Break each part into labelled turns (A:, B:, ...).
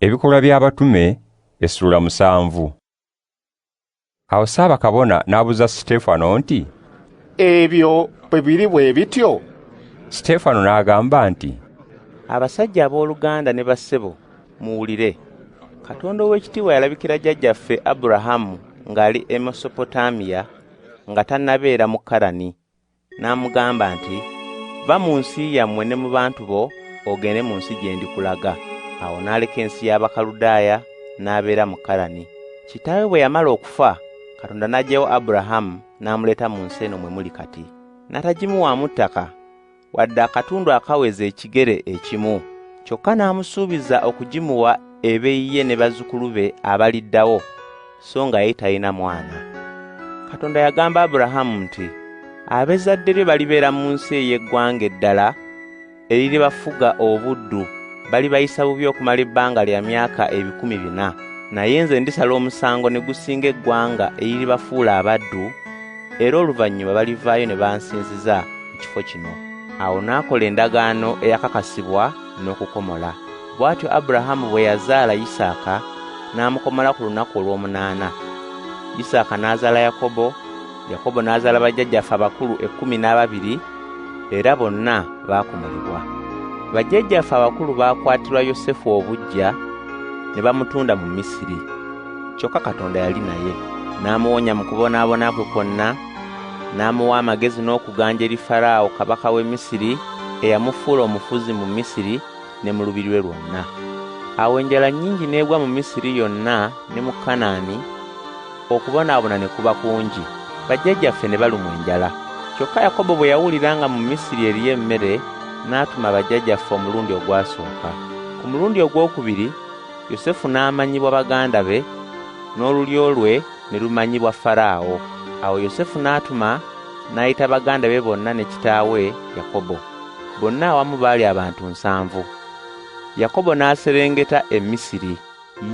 A: Ebikolwa by'abatume Essuula 7. Awo Ssaabakabona n'abuuza Siteefano nti,
B: ebyo bwe biri bwe bityo?
A: Siteefano n'agamba nti,
C: abasajja abooluganda ne bassebo, muwulire. Katonda ow'ekitiibwa yalabikira jjajjaffe Abulahamu ng'ali e Mesopotamiya, nga tannabeera mu Kalani, n'amugamba nti, va mu nsi yammwe ne mu bantu bo ogende mu nsi gye ndikulaga. Awo n'aleka ensi y'Abakaludaaya n'abeera mu Kalani. Kitaawe bwe yamala okufa, Katonda n'aggyawo Abulahamu n'amuleeta mu nsi eno mwe muli kati. N'atagimuwaamu ttaka, wadde akatundu akaweza ekigere ekimu, kyokka n'amusuubiza okugimuwa ebeeyiye ne bazzukulu be abaliddawo, so nga ye talina mwana. Katonda yagamba Abulahamu nti, ab'ezzadde lye balibeera mu nsi ey'eggwanga eddala eriribafuga obuddu, balibayisa bubi okumala ebbanga lya myaka 400, naye nze ndisala omusango ne gusinga eggwanga eriribafuula abaddu, era oluvannyuma balivaayo ne bansinziza mu kifo kino. Awo n'akola endagaano eyakakasibwa n'okukomola. Bw'atyo Abulahamu bwe yazaala Isaaka n'amukomola ku lunaku olw'omunaana. Isaaka n'azaala Yakobo, Yakobo n'azaala bajjajjaffe abakulu 12, era bonna baakomolebwa. Bajjajjaffe abakulu baakwatirwa Yosefu obuggya ne bamutunda mu Misiri. Kyokka Katonda yali naye, n'amuwonya mu kubonaabona kwe kwonna, n'amuwa amagezi n'okuganja eri Falaawo kabaka w'e Misiri, eyamufuula omufuzi mu Misiri ne mu lubiri lwe lwonna. Awo enjala nnyingi n'egwa mu Misiri yonna ne mu Kanaani, okubonaabona ne kuba kungi, bajjajjaffe ne balumwa enjala. Kyokka Yakobo bwe yawulira nga mu Misiri eriyo emmere, n'atuma bajjajjaffe omulundi ogwasooka. Ku mulundi ogwokubiri, Yosefu n'amanyibwa baganda be, n'olulyo lwe ne lumanyibwa Falaawo. Awo Yosefu n'atuma n'ayita baganda be bonna ne kitaawe Yakobo. Bonna awamu baali abantu 7. Yakobo n'aserengeta e Misiri,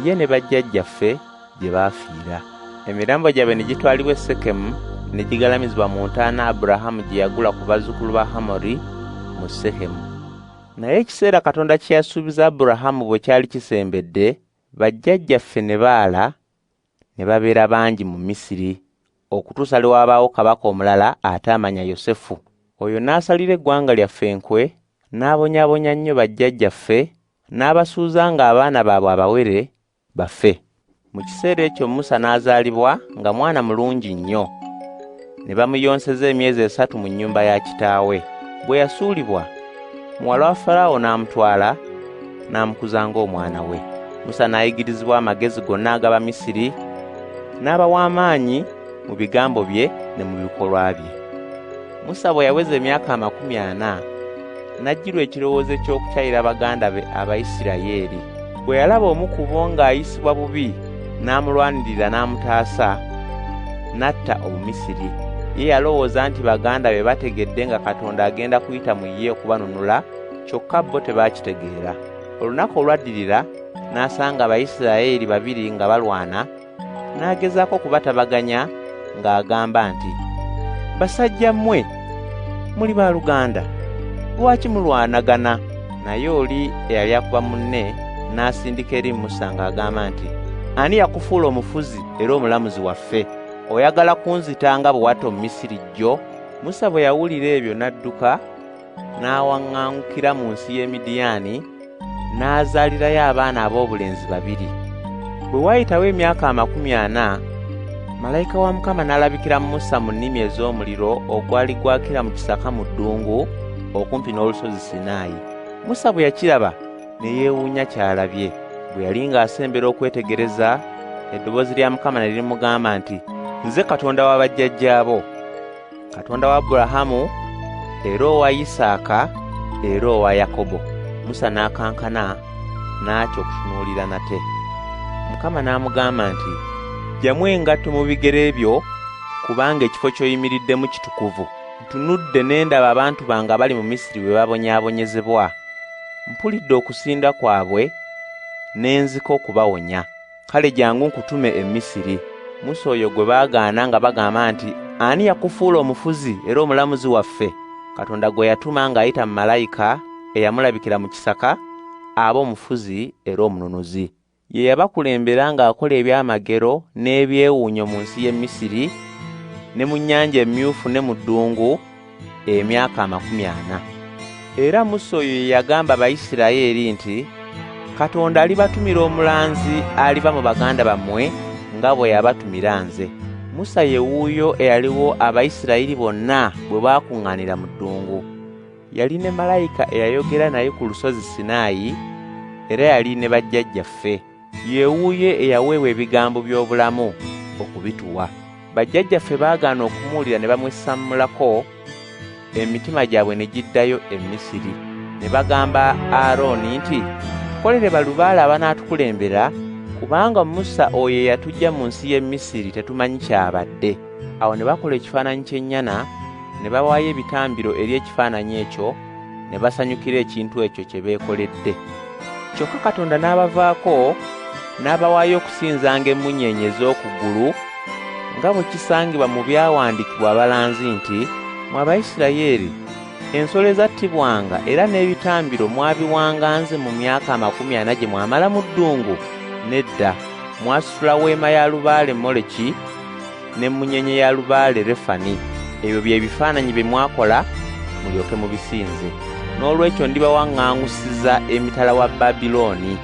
C: ye ne bajjajjaffe gye baafiira. Emirambo gyabwe ne gitwalibwa e Sekemu ne gigalamizibwa mu ntaana Abulahamu gye yagula ku bazzukulu ba Hamori mu Sekemu. Naye ekiseera Katonda kye yasuubiza Abulahamu bwe kyali kisembedde, bajjajjaffe ne baala ne babeera bangi mu Misiri, okutuusa lwe wabaawo kabaka omulala ate amanya Yosefu. Oyo n'asalira eggwanga lyaffe enkwe, n'abonyaabonya nnyo bajjajjaffe, n'abasuuza ng'abaana baabwe abawere bafe. Mu kiseera ekyo Musa n'azaalibwa nga mwana mulungi nnyo, ne bamuyonseza emyezi 3 mu nnyumba ya kitaawe. Bwe yasuulibwa, muwala wa Falaawo n'amutwala n'amukuza ng'omwana we. Musa n'ayigirizibwa amagezi gonna ag'Abamisiri, n'aba w'amaanyi mu bigambo bye ne mu bikolwa bye. Musa bwe yaweza emyaka 40, n'ajjirwa ekirowoozo eky'okukyayira baganda be Abayisirayiri. Bwe yalaba omu ku bo ng'ayisibwa bubi, n'amulwanirira n'amutaasa, n'atta Omumisiri. Ye yalowooza nti baganda be bategedde nga Katonda agenda kuyita mu ye okubanunula, kyokka bo tebaakitegeera. Olunaku olwaddirira n'asanga Abayisirayiri 2 nga balwana, n'agezaako kubatabaganya ng'agamba nti, basajja mmwe muli baaluganda, lwaki mulwanagana? Naye oli eyali akuba munne n'asindika eri Musa ng'agamba nti, ani yakufuula omufuzi era omulamuzi waffe? Oyagala kunzita nga bwe watta Omumisiri jjo? Musa bwe yawulira ebyo n'adduka n'awaŋŋangukira mu nsi y'e Midiyaani, n'azaalirayo abaana ab'obulenzi 2. Bwe waayitawo emyaka 40, malayika wa Mukama n'alabikira Musa mu nnimi ez'omuliro ogwali gwakira mu kisaka mu ddungu okumpi n'olusozi Sinaayi. Musa bwe yakiraba ne yeewuunya ky'alabye. Bwe yali ng'asembera okwetegereza, eddoboozi lya Mukama ne limugamba nti, nze Katonda wa bajjajjaabo, Katonda wa Abulahamu, era owa Isaaka, era owa Yakobo. Musa n'akankana n'atya okutunuulira nate. Mukama n'amugamba nti, ggyamu engatto mu bigere byo, kubanga ekifo ky'oyimiriddemu kitukuvu. Ntunudde ne ndaba abantu bange abali mu Misiri bwe babonyaabonyezebwa. Mpulidde okusinda kwabwe, ne nzika okubawonya. Kale jangu nkutume e Misiri. Musa oyo gwe baagaana nga bagamba nti, ani yakufuula omufuzi era omulamuzi waffe? Katonda gwe yatuma ng'ayita mu malayika eyamulabikira mu kisaka, aba omufuzi era omununuzi. Ye yabakulembera ng'akola ebyamagero n'ebyewuunyo mu nsi y'e Misiri ne mu nnyanja emmyufu ne mu ddungu emyaka 40. Era Musa oyo ye yagamba Abayisirayiri nti, Katonda alibatumira omulanzi aliva mu baganda bammwe nga bwe yabatumira nze. Musa ye wuuyo eyaliwo Abayisirayiri bonna bwe baakuŋŋaanira mu ddungu. Yali ne malayika eyayogera naye ku lusozi Sinaayi, era yali ne bajjajjaffe. Ye wuuyo eyaweebwa ebigambo by'obulamu okubituwa. Bajjajjaffe baagaana okumuwulira ne bamwesammulako, emitima gyabwe ne giddayo e Misiri. Ne bagamba Alooni nti, tukolere balubaale abanaatukulembera, kubanga Musa oyo eyatuggya mu nsi y'e Misiri tetumanyi kyabadde. Awo ne bakola ekifaananyi ky'ennyana, ne bawaayo ebitambiro eri ekifaananyi ekyo, ne basanyukira ekintu ekyo kye beekoledde. Kyokka Katonda n'abavaako, n'abawaayo okusinzanga emmunyeenye ez'oku ggulu, nga bwe kisangibwa mu byawandiikibwa abalanzi nti, mwe Abayisirayiri, ensolo ezattibwanga era n'ebitambiro mwabiwanga nze mu myaka 40 gye mwamala mu ddungu. Nedda, mwasitula weema ya lubaale Moleki n'emmunyeenye ya lubaale Refani. Ebyo bye bifaananyi bye mwakola mulyoke mubisinze. N'olwekyo ndibawaŋŋaŋŋusiza emitala wa Babilooni.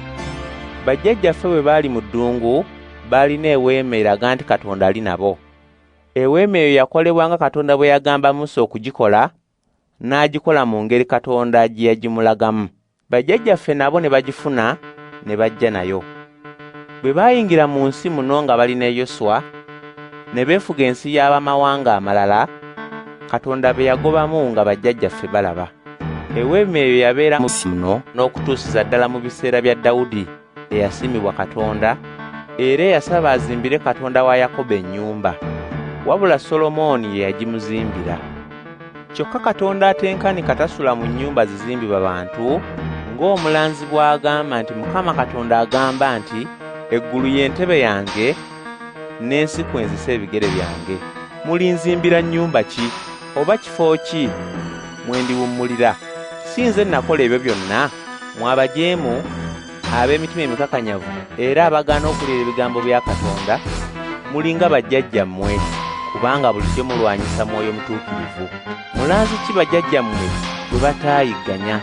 C: Bajjajjaffe bwe baali mu ddungu baalina eweema eraga nti Katonda ali nabo. Eweema eyo yakolebwa nga Katonda bwe yagamba Musa okugikola, n'agikola mu ngeri Katonda gye yagimulagamu. Bajjajjaffe nabo ne bagifuna ne bajja nayo. Bwe baayingira mu nsi muno nga bali ne Yoswa, ne beefuga ensi y'abamawanga amalala, Katonda be yagobamu nga bajjajjaffe balaba. Eweema eyo yabeera mu muno n'okutuusiza ddala mu biseera bya Dawudi eyasiimibwa Katonda, era eyasaba azimbire Katonda wa Yakobo ennyumba. Wabula Solomooni ye yagimuzimbira. Kyokka Katonda atenkanika tasula mu nnyumba zizimbibwa bantu, ng'omulanzi bw'agamba nti Mukama Katonda agamba nti, eggulu y'entebe yange, n'ensi kwenzisa ebigere byange. Mulinzimbira nnyumba ki, oba kifo ki mwe ndiwummulira? Si nze nakola ebyo byonna? Mwabajeemu, ab'emitima emikakanyavu era abagaana okuwulira ebigambo bya Katonda, mulinga bajjajjammwe, kubanga bulijjo mulwanyisa Mwoyo Mutuukirivu. Mulanzi ki bajjajjammwe bwe bataayigganya?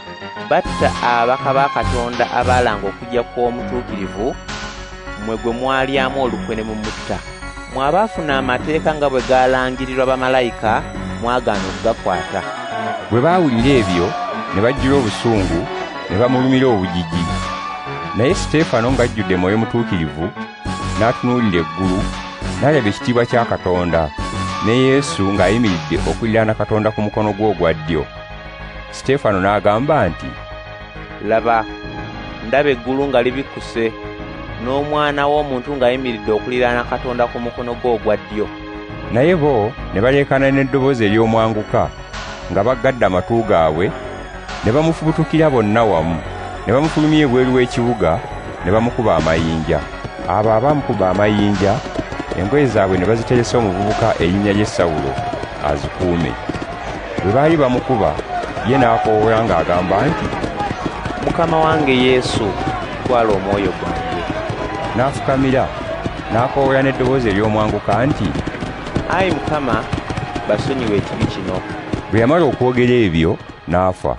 C: Batta ababaka ba Katonda abaalanga okujja kw'Omutuukirivu, mmwe gwe mwalyamu olukwe ne mumutta. Mwabaafuna amateeka nga bwe gaalangirirwa bamalayika, mwagaana okugakwata.
A: Bwe baawulira ebyo ne bajjula obusungu ne bamulumira obujiji. Naye Siteefano ng'ajjudde Mwoyo Mutuukirivu n'atunuulira eggulu, n'alaba ekitiibwa kya Katonda, ne Yesu ng'ayimiridde okuliraana Katonda ku mukono gwe ogwa ddyo. Siteefano n'agamba nti, laba, ndaba eggulu nga libikkuse, n'Omwana w'Omuntu ng'ayimiridde okuliraana Katonda ku mukono gwe ogwa ddyo. Naye bo ne baleekaana n'eddoboozi ery'omwanguka nga baggadde amatu gaabwe, ne bamufubutukira bonna wamu, ne bamufulumya ebweru w'ekibuga, ne bamukuba amayinja. Abo abamukuba amayinja, engoye zaabwe ne baziteresa omuvubuka erinnya lye Sawulo azikuume. Bwe baali bamukuba, ye n'akoowoola ng'agamba nti, Mukama wange Yesu, twala omwoyo gwange. N'afukamira, n'akoowoola n'eddoboozi ery'omwanguka nti, Ayi Mukama, basonyiwe ekibi kino. Bwe yamala okwogera ebyo, n'afa.